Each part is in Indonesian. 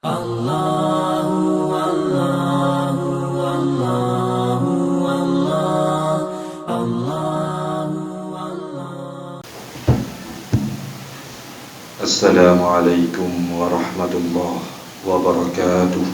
Allahu Allahu Allahu Allah Allahu Allah. Assalamualaikum warahmatullahi wabarakatuh.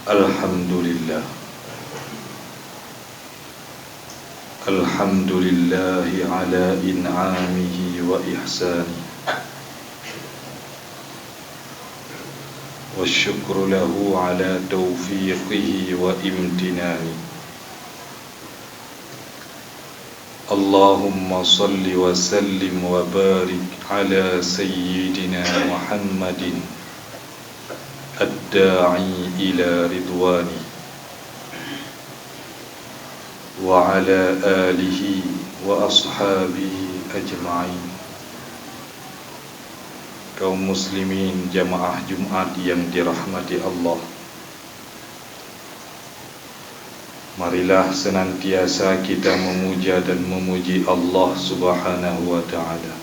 Alhamdulillah. Alhamdulillahi ala in'amihi wa ihsani. والشكر له على توفيقه وامتنانه. اللهم صل وسلم وبارك على سيدنا محمد الداعي إلى رضوانه وعلى آله وأصحابه أجمعين. Kaum muslimin jamaah Jumat yang dirahmati Allah, marilah senantiasa kita memuja dan memuji Allah Subhanahu wa ta'ala,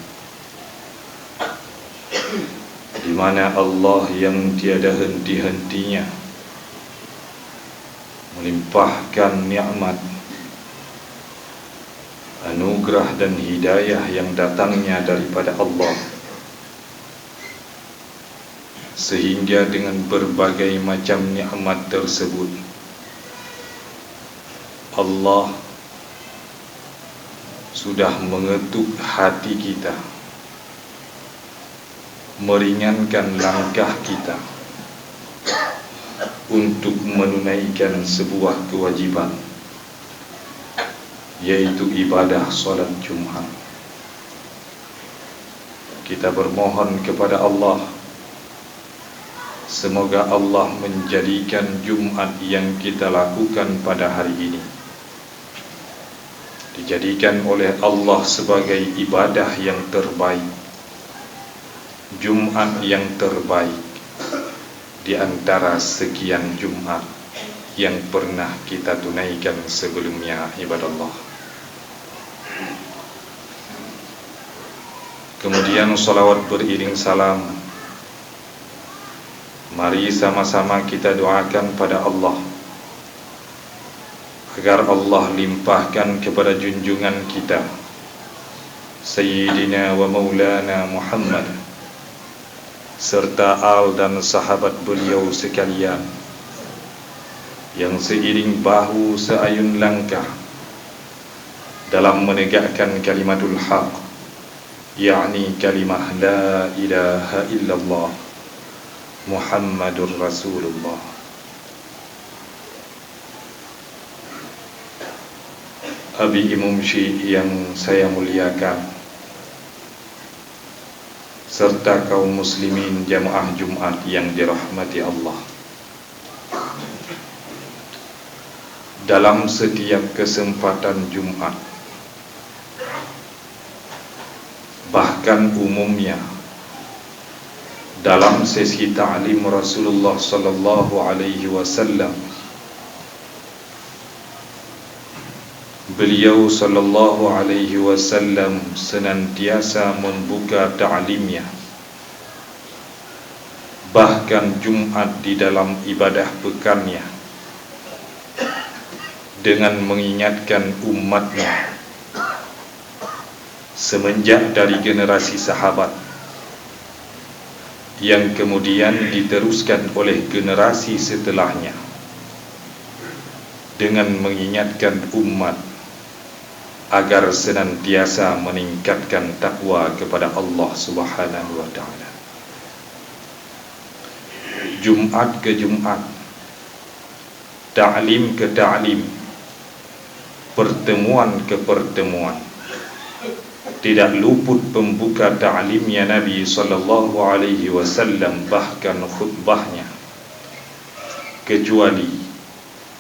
di mana Allah yang tiada henti-hentinya melimpahkan nikmat, anugerah dan hidayah yang datangnya daripada Allah, sehingga dengan berbagai macam nikmat tersebut Allah sudah mengetuk hati kita, meringankan langkah kita untuk menunaikan sebuah kewajiban, yaitu ibadah solat Jumat. Kita bermohon kepada Allah, semoga Allah menjadikan Jumat yang kita lakukan pada hari ini dijadikan oleh Allah sebagai ibadah yang terbaik, Jumat yang terbaik di antara sekian Jumat yang pernah kita tunaikan sebelumnya, ibadallah. Kemudian salawat beriring salam, mari sama-sama kita doakan pada Allah agar Allah limpahkan kepada junjungan kita Sayyidina wa Maulana Muhammad serta al dan sahabat beliau sekalian yang seiring bahu seayun langkah dalam menegakkan kalimatul haq, yakni kalimah la ilaha illallah Muhammadur Rasulullah. Abi Imam Syekh yang saya muliakan, serta kaum muslimin jamaah Jumat yang dirahmati Allah, dalam setiap kesempatan Jumat, bahkan umumnya dalam sesi ta'lim Rasulullah sallallahu alaihi wasallam, beliau sallallahu alaihi wasallam senantiasa membuka ta'limnya, bahkan Jumat di dalam ibadah pekannya, dengan mengingatkan umatnya semenjak dari generasi sahabat yang kemudian diteruskan oleh generasi setelahnya, dengan mengingatkan umat agar senantiasa meningkatkan takwa kepada Allah Subhanahu wa ta'ala. Jumat ke Jumat, ta'lim ke ta'lim, pertemuan ke pertemuan, tidak luput pembuka ta'limnya Nabi sallallahu alaihi wasallam, bahkan khutbahnya, kecuali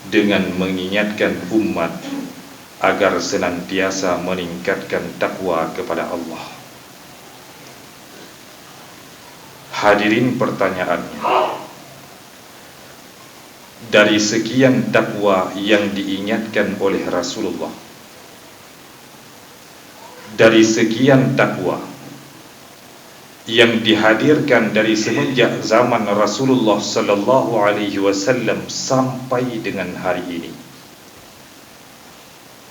dengan mengingatkan umat agar senantiasa meningkatkan takwa kepada Allah. Hadirin, pertanyaannya, dari sekian takwa yang diingatkan oleh Rasulullah, dari sekian takwa yang dihadirkan dari semenjak zaman Rasulullah sallallahu alaihi wasallam sampai dengan hari ini,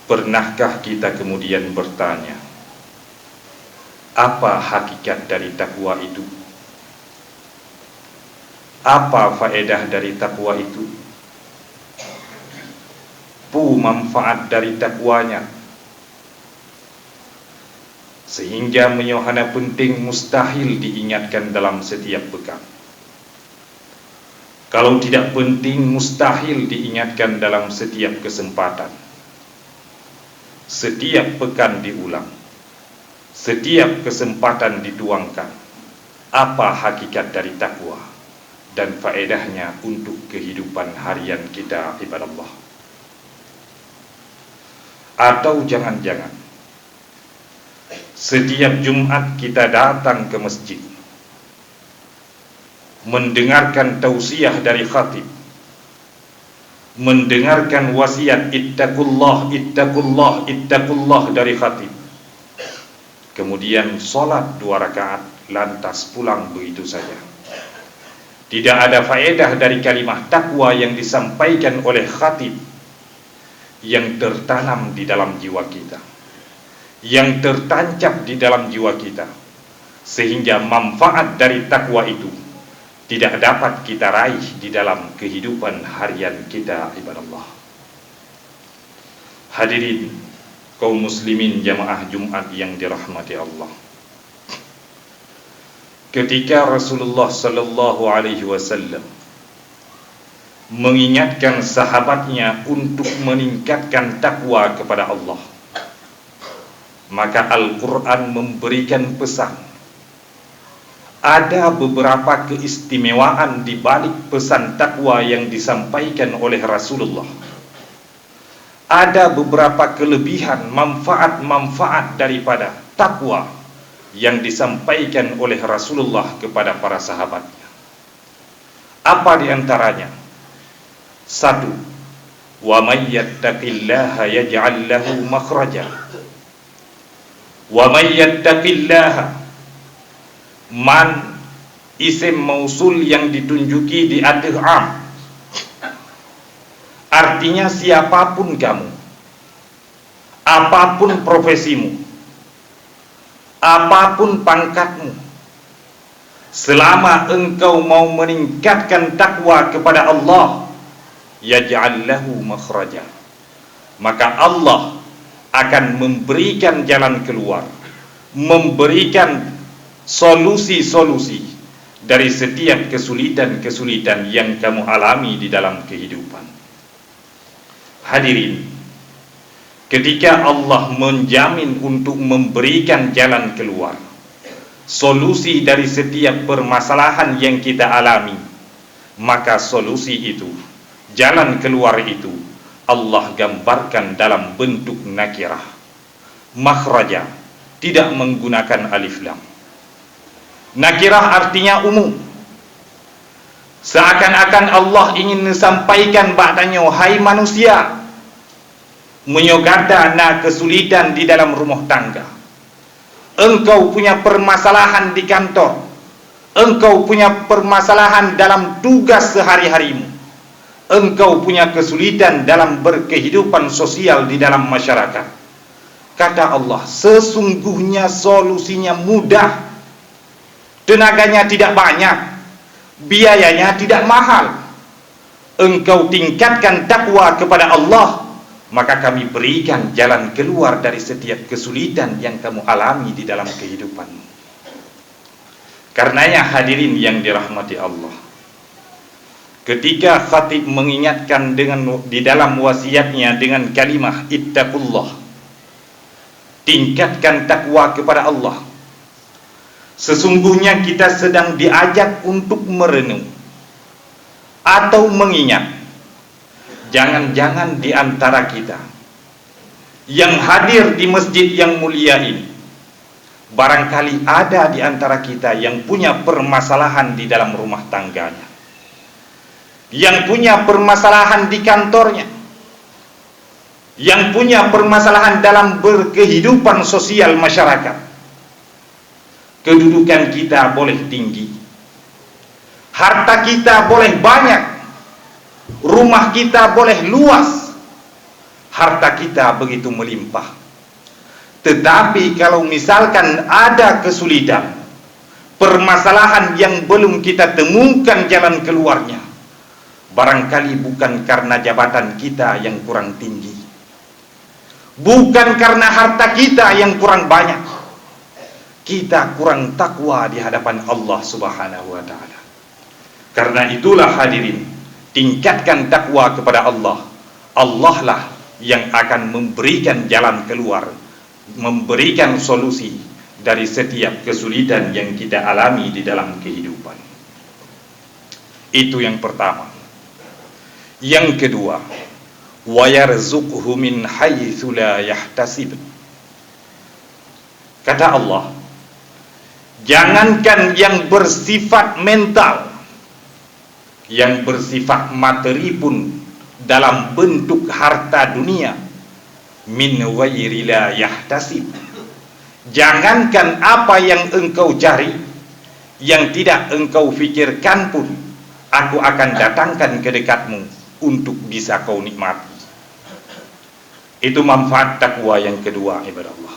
pernahkah kita kemudian bertanya, apa hakikat dari takwa itu? Apa faedah dari takwa itu? Manfaat dari takwanya, sehingga menyohana penting mustahil diingatkan dalam setiap pekan. Kalau tidak penting, mustahil diingatkan dalam setiap kesempatan. Setiap pekan diulang, setiap kesempatan dituangkan. Apa hakikat dari takwa dan faedahnya untuk kehidupan harian kita, ibadah Allah? Atau jangan-jangan setiap Jumat kita datang ke masjid, mendengarkan tausiah dari khatib, mendengarkan wasiat ittaqullah, ittaqullah, ittaqullah dari khatib, kemudian sholat 2 rakaat, lantas pulang begitu saja. Tidak ada faedah dari kalimah takwa yang disampaikan oleh khatib yang tertanam di dalam jiwa kita, yang tertancap di dalam jiwa kita, sehingga manfaat dari takwa itu tidak dapat kita raih di dalam kehidupan harian kita, ibadah Allah. Hadirin kaum muslimin jamaah Jumat yang dirahmati Allah, ketika Rasulullah sallallahu alaihi wasallam mengingatkan sahabatnya untuk meningkatkan takwa kepada Allah, maka Al-Quran memberikan pesan. Ada beberapa keistimewaan di balik pesan takwa yang disampaikan oleh Rasulullah. Ada beberapa kelebihan, manfaat-manfaat daripada takwa yang disampaikan oleh Rasulullah kepada para sahabatnya. Apa di antaranya? 1. Wa may yattaqillaha yaj'al lahu makhraja. Wa may yattaqillaha, man isim mausul yang ditunjuki di akhir am. Artinya siapapun kamu, apapun profesimu, apapun pangkatmu, selama engkau mau meningkatkan takwa kepada Allah, yaj'al lahu makhraja, maka Allah akan memberikan jalan keluar, memberikan solusi-solusi dari setiap kesulitan-kesulitan yang kamu alami di dalam kehidupan. Hadirin, ketika Allah menjamin untuk memberikan jalan keluar, solusi dari setiap permasalahan yang kita alami, maka solusi itu, jalan keluar itu, Allah gambarkan dalam bentuk nakirah, makhraja, tidak menggunakan alif lam. Nakirah artinya umum, seakan-akan Allah ingin menyampaikan badanya, hai manusia, menyogada na kesulitan di dalam rumah tangga, engkau punya permasalahan di kantor, engkau punya permasalahan dalam tugas sehari-harimu, engkau punya kesulitan dalam berkehidupan sosial di dalam masyarakat. Kata Allah, sesungguhnya solusinya mudah, tenaganya tidak banyak, biayanya tidak mahal. Engkau tingkatkan takwa kepada Allah, maka kami berikan jalan keluar dari setiap kesulitan yang kamu alami di dalam kehidupanmu. Karenanya hadirin yang dirahmati Allah, ketika khatib mengingatkan di dalam wasiatnya dengan kalimah ittaqullah, tingkatkan takwa kepada Allah, sesungguhnya kita sedang diajak untuk merenung atau mengingat. Jangan-jangan di antara kita yang hadir di masjid yang mulia ini, barangkali ada di antara kita yang punya permasalahan di dalam rumah tangganya, yang punya permasalahan di kantornya, yang punya permasalahan dalam berkehidupan sosial masyarakat. Kedudukan kita boleh tinggi, harta kita boleh banyak, rumah kita boleh luas, harta kita begitu melimpah. Tetapi kalau misalkan ada kesulitan, permasalahan yang belum kita temukan jalan keluarnya, barangkali bukan karena jabatan kita yang kurang tinggi, bukan karena harta kita yang kurang banyak, kita kurang takwa di hadapan Allah Subhanahu wa ta'ala. Karena itulah hadirin, tingkatkan takwa kepada Allah. Allah lah yang akan memberikan jalan keluar, memberikan solusi dari setiap kesulitan yang kita alami di dalam kehidupan. Itu yang pertama. Yang kedua, wa yarzuqhu min haitsu la yahtasib. Kata Allah, jangankan yang bersifat mental, yang bersifat materi pun dalam bentuk harta dunia, min ghairi la yahtasib. Jangankan apa yang engkau cari, yang tidak engkau fikirkan pun, aku akan datangkan ke dekatmu untuk bisa kau nikmati. Itu manfaat takwa yang kedua, ibadah Allah.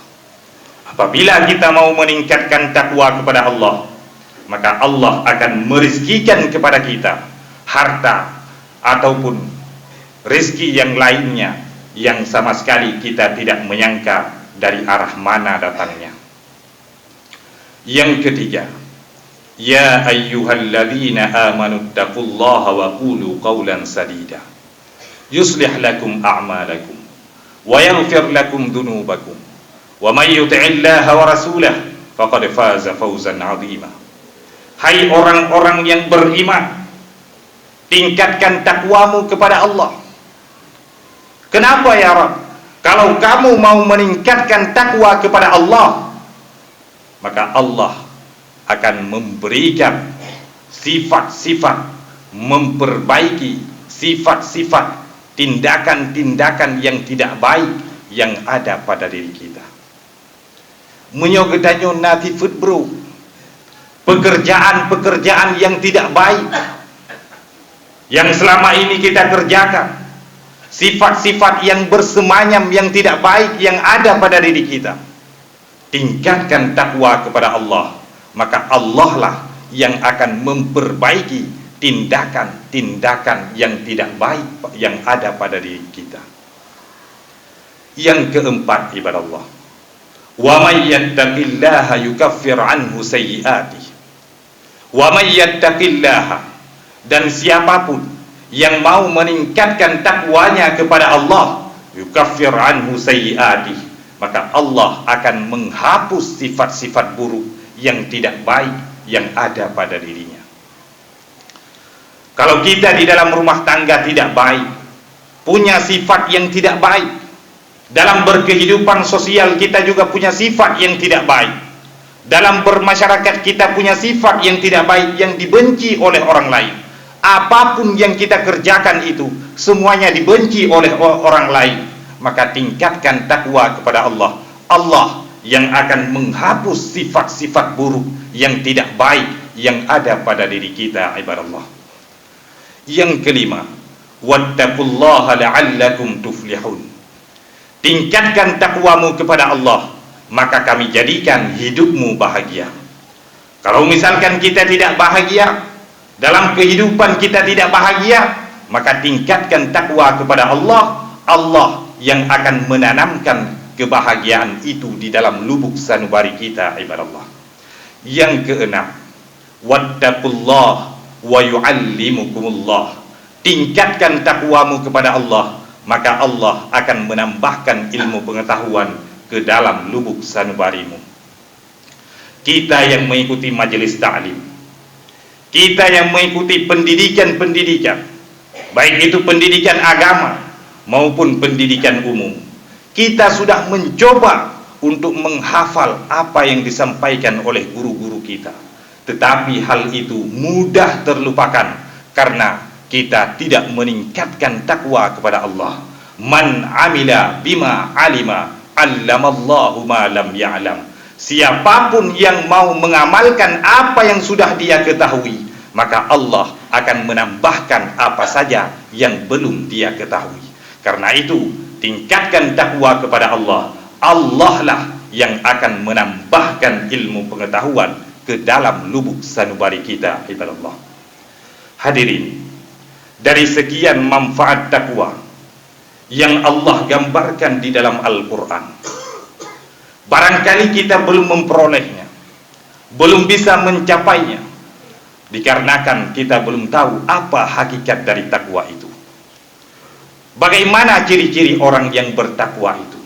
Apabila kita mau meningkatkan takwa kepada Allah, maka Allah akan merizkikan kepada kita harta ataupun rezeki yang lainnya yang sama sekali kita tidak menyangka dari arah mana datangnya. Yang ketiga, ya ayyuhalladzina amanu taqullaha wa qulu qawlan sadida yuslih lakum a'malakum wa yaghfir lakum dhunubakum wa may yuti'illaha wa rasulahu faqad faza fawzan 'azima. Hai orang-orang yang beriman, tingkatkan takwamu kepada Allah. Kenapa ya Rabb? Kalau kamu mau meningkatkan takwa kepada Allah, maka Allah akan memberikan sifat-sifat, memperbaiki sifat-sifat, tindakan-tindakan yang tidak baik yang ada pada diri kita. Menyogedanyo nanti food bro, pekerjaan-pekerjaan yang tidak baik yang selama ini kita kerjakan, sifat-sifat yang bersemayam yang tidak baik yang ada pada diri kita. Tingkatkan takwa kepada Allah, maka Allah lah yang akan memperbaiki tindakan-tindakan yang tidak baik yang ada pada diri kita. Yang keempat, ibadah Allah, wa may yattaqillaha yukaffir anhu sayyi'atihi wa may yattaqillaha, dan siapapun yang mau meningkatkan takwanya kepada Allah, yukaffir anhu sayyi'atihi, maka Allah akan menghapus sifat-sifat buruk yang tidak baik yang ada pada dirinya. Kalau kita di dalam rumah tangga tidak baik, punya sifat yang tidak baik, dalam berkehidupan sosial kita juga punya sifat yang tidak baik, dalam bermasyarakat kita punya sifat yang tidak baik yang dibenci oleh orang lain. Apapun yang kita kerjakan itu semuanya dibenci oleh orang lain, maka tingkatkan takwa kepada Allah. Allah yang akan menghapus sifat-sifat buruk yang tidak baik yang ada pada diri kita, ibadah Allah. Yang kelima, wattaqullaha la'allakum tuflihun. Tingkatkan takwamu kepada Allah, maka kami jadikan hidupmu bahagia. Kalau misalkan kita tidak bahagia, dalam kehidupan kita tidak bahagia, maka tingkatkan takwa kepada Allah. Allah yang akan menanamkan kebahagiaan itu di dalam lubuk sanubari kita, ibadah Allah. Yang keenam, wattaqullaha wa yu'allimukumullah. Tingkatkan takwamu kepada Allah, maka Allah akan menambahkan ilmu pengetahuan ke dalam lubuk sanubarimu. Kita yang mengikuti majelis ta'lim, kita yang mengikuti pendidikan-pendidikan, baik itu pendidikan agama maupun pendidikan umum, kita sudah mencoba untuk menghafal apa yang disampaikan oleh guru-guru kita. Tetapi hal itu mudah terlupakan karena kita tidak meningkatkan takwa kepada Allah. Man amila bima alima, allamallahu ma lam ya'lam. Siapapun yang mau mengamalkan apa yang sudah dia ketahui, maka Allah akan menambahkan apa saja yang belum dia ketahui. Karena itu, tingkatkan takwa kepada Allah. Allah lah yang akan menambahkan ilmu pengetahuan ke dalam lubuk sanubari kita, ibadah Allah. Hadirin, dari sekian manfaat takwa yang Allah gambarkan di dalam Al-Quran, barangkali kita belum memperolehnya, belum bisa mencapainya, dikarenakan kita belum tahu apa hakikat dari takwa itu. Bagaimana ciri-ciri orang yang bertakwa itu?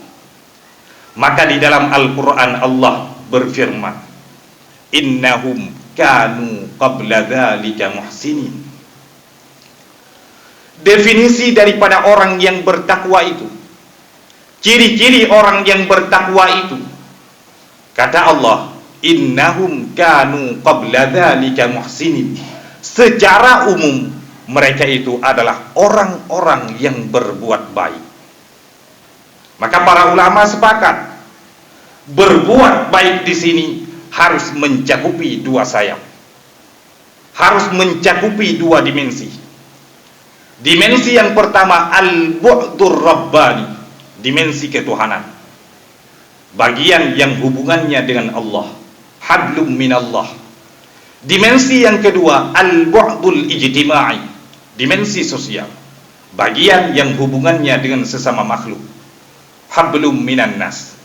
Maka di dalam Al-Quran Allah berfirman, innahum kanu qabla dzalika muhsinin. Definisi daripada orang yang bertakwa itu, ciri-ciri orang yang bertakwa itu, kata Allah, innahum kanu qabla dzalika muhsinin. Secara umum mereka itu adalah orang-orang yang berbuat baik. Maka para ulama sepakat, berbuat baik di sini harus mencakupi dua sayap, harus mencakupi dua dimensi. Dimensi yang pertama al-bu'dur rabbani, dimensi ketuhanan, bagian yang hubungannya dengan Allah, hablum minallah. Dimensi yang kedua al-bu'dul ijtima'i, dimensi sosial, bagian yang hubungannya dengan sesama makhluk, hablum minan nas.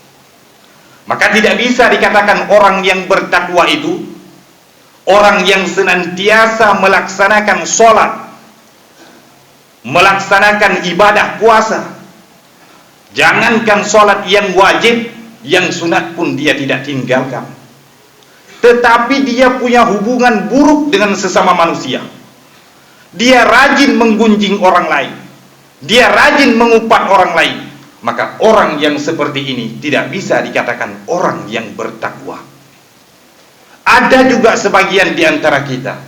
Maka tidak bisa dikatakan orang yang bertakwa itu orang yang senantiasa melaksanakan sholat, melaksanakan ibadah puasa. Jangankan sholat yang wajib, yang sunat pun dia tidak tinggalkan. Tetapi dia punya hubungan buruk dengan sesama manusia. Dia rajin menggunjing orang lain, dia rajin mengupat orang lain. Maka orang yang seperti ini tidak bisa dikatakan orang yang bertakwa. Ada juga sebagian di antara kita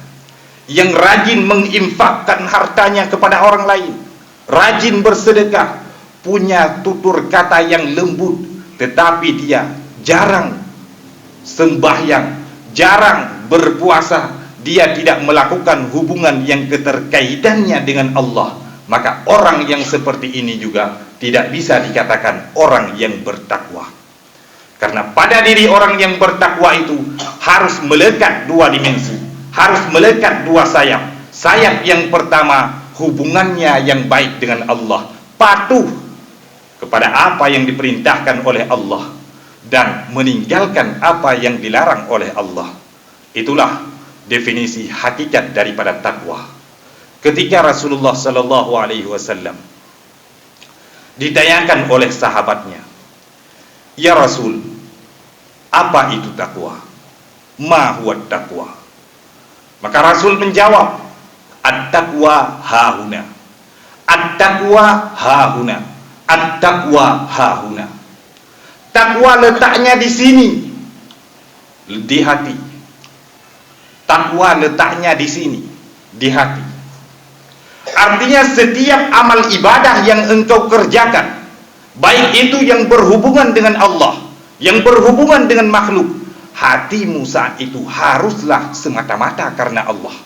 yang rajin menginfakkan hartanya kepada orang lain, rajin bersedekah, punya tutur kata yang lembut, tetapi dia jarang sembahyang, jarang berpuasa, dia tidak melakukan hubungan yang keterkaitannya dengan Allah. Maka orang yang seperti ini juga tidak bisa dikatakan orang yang bertakwa. Karena pada diri orang yang bertakwa itu harus melekat dua dimensi, harus melekat dua sayap. Sayap yang pertama, hubungannya yang baik dengan Allah, patuh kepada apa yang diperintahkan oleh Allah dan meninggalkan apa yang dilarang oleh Allah. Itulah definisi hakikat daripada takwa. Ketika Rasulullah sallallahu alaihi wasallam ditayangkan oleh sahabatnya, "Ya Rasul, apa itu takwa? Ma huwa takwa?" Maka Rasul menjawab, "At-taqwa hahuna. At-taqwa hahuna. At-taqwa hahuna." Takwa letaknya di sini, di hati. Takwa letaknya di sini, di hati. Artinya setiap amal ibadah yang engkau kerjakan, baik itu yang berhubungan dengan Allah, yang berhubungan dengan makhluk, hatimu saat itu haruslah semata-mata karena Allah,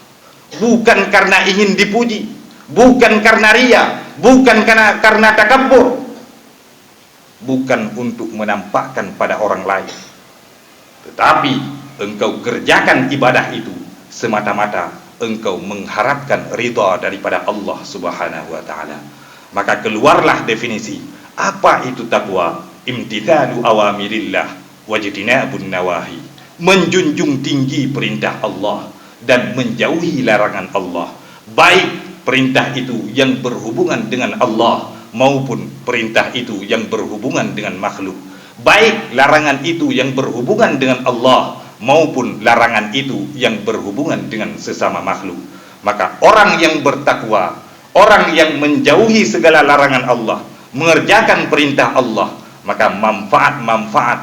bukan karena ingin dipuji, bukan karena riya, bukan karena takabbur, bukan untuk menampakkan pada orang lain, tetapi engkau kerjakan ibadah itu semata-mata engkau mengharapkan ridha daripada Allah Subhanahu wa taala. Maka keluarlah definisi apa itu takwa: imtithalu awamirillah wajtinabun nawahi, menjunjung tinggi perintah Allah dan menjauhi larangan Allah, baik perintah itu yang berhubungan dengan Allah maupun perintah itu yang berhubungan dengan makhluk, baik larangan itu yang berhubungan dengan Allah maupun larangan itu yang berhubungan dengan sesama makhluk. Maka orang yang bertakwa, orang yang menjauhi segala larangan Allah, mengerjakan perintah Allah, maka manfaat-manfaat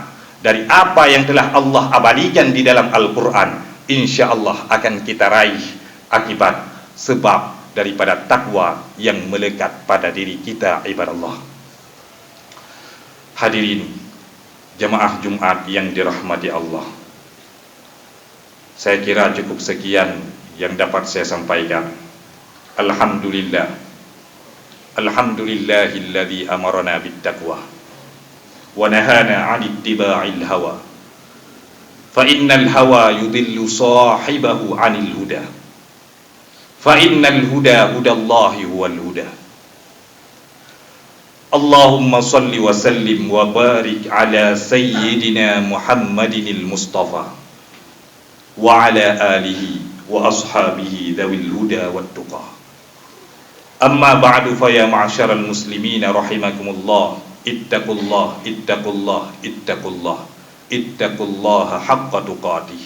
dari apa yang telah Allah abadikan di dalam Al-Quran, insya Allah akan kita raih akibat sebab daripada takwa yang melekat pada diri kita, ibadallah. Hadirin jemaah Jumat yang dirahmati Allah, saya kira cukup sekian yang dapat saya sampaikan. Alhamdulillah, alhamdulillahilladzi amarna bittaqwa wa nahana 'anit ittiba'il hawa, fa innal hawa yudillu sahibahu 'anil huda, fa innal huda hudallahi huwal huda. Allahumma salli wa sallim wa barik ala sayyidina Muhammadinil Mustafa wa ala alihi وأصحابه ذوي الهدى والتقى. أما بعد فيا معشر المسلمين رحمكم الله، اتقوا الله اتقوا الله اتقوا الله اتقوا الله حق تقاته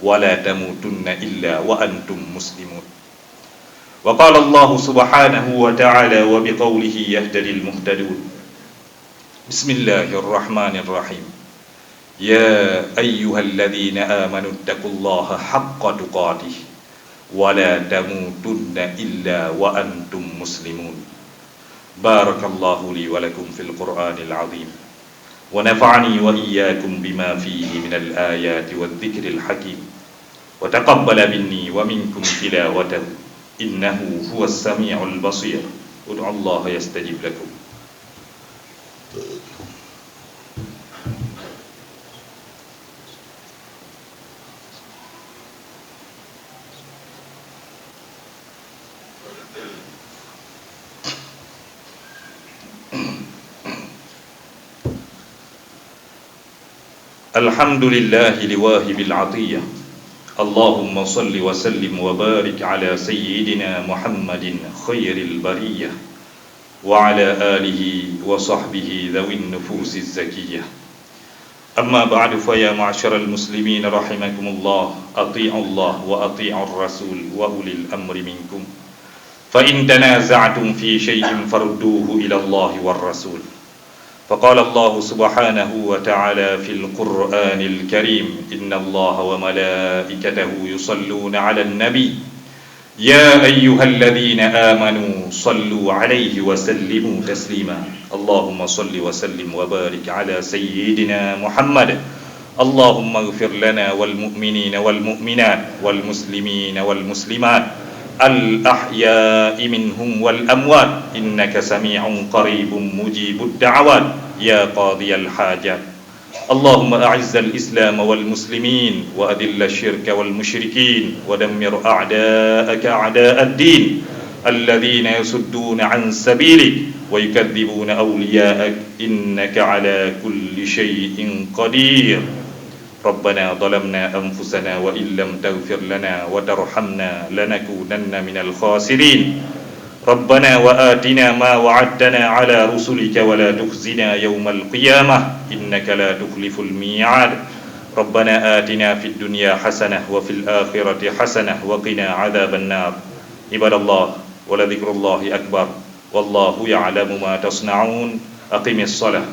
ولا تموتن إلا وأنتم مسلمون. وقال الله سبحانه وتعالى وبقوله يهتدي المهتدون: بسم الله الرحمن الرحيم. يا أيها الذين آمنوا اتقوا الله حق تقاته ولا تموتن إلا وأنتم مسلمون. بارك الله لي ولكم في القرآن العظيم، ونفعني وإياكم بما فيه من الآيات والذكر الحكيم، وتقبل مني ومنكم تلاوته إنه هو السميع البصير. ادعوا الله يستجب لكم. الحمد لله لواهب العطية، اللهم صل وسلم وبارك على سيدنا محمد خير البرية وعلى آله وصحبه ذوي النفوس الزكية. أما بعد فيا معشر المسلمين رحمكم الله، أطيعوا الله وأطيعوا الرسول وأولي الأمر منكم، فإن تنازعتم في شيء فردوه إلى الله والرسول. فقال الله سبحانه وتعالى في القرآن الكريم: إن الله وملائكته يصلون على النبي يا أيها الذين آمنوا صلوا عليه وسلموا تسليما. اللهم صل وسلم وبارك على سيدنا محمد. اللهم اغفر لنا والمؤمنين والمؤمنات والمسلمين والمسلمات الأحياء منهم والأموات، إنك سميع قريب مجيب الدعوات يا قاضي الحاجات. اللهم أعز الإسلام والمسلمين وأذل الشرك والمشركين ودمر أعداءك أعداء الدين الذين يصدون عن سبيلك ويكذبون أولياءك، إنك على كل شيء قدير. ربنا ظلمنا أنفسنا وإن لم تغفر لنا وترحمنا لنكونن من الخاسرين. ربنا وآتنا ما وعدتنا على رسلك ولا تخزنا يوم القيامة إنك لا تخلف الميعاد. ربنا آتنا في الدنيا حسنة وفي الآخرة حسنة وقنا عذاب النار. عباد الله، ولذكر الله أكبر والله يعلم ما تصنعون. أقم الصلاة.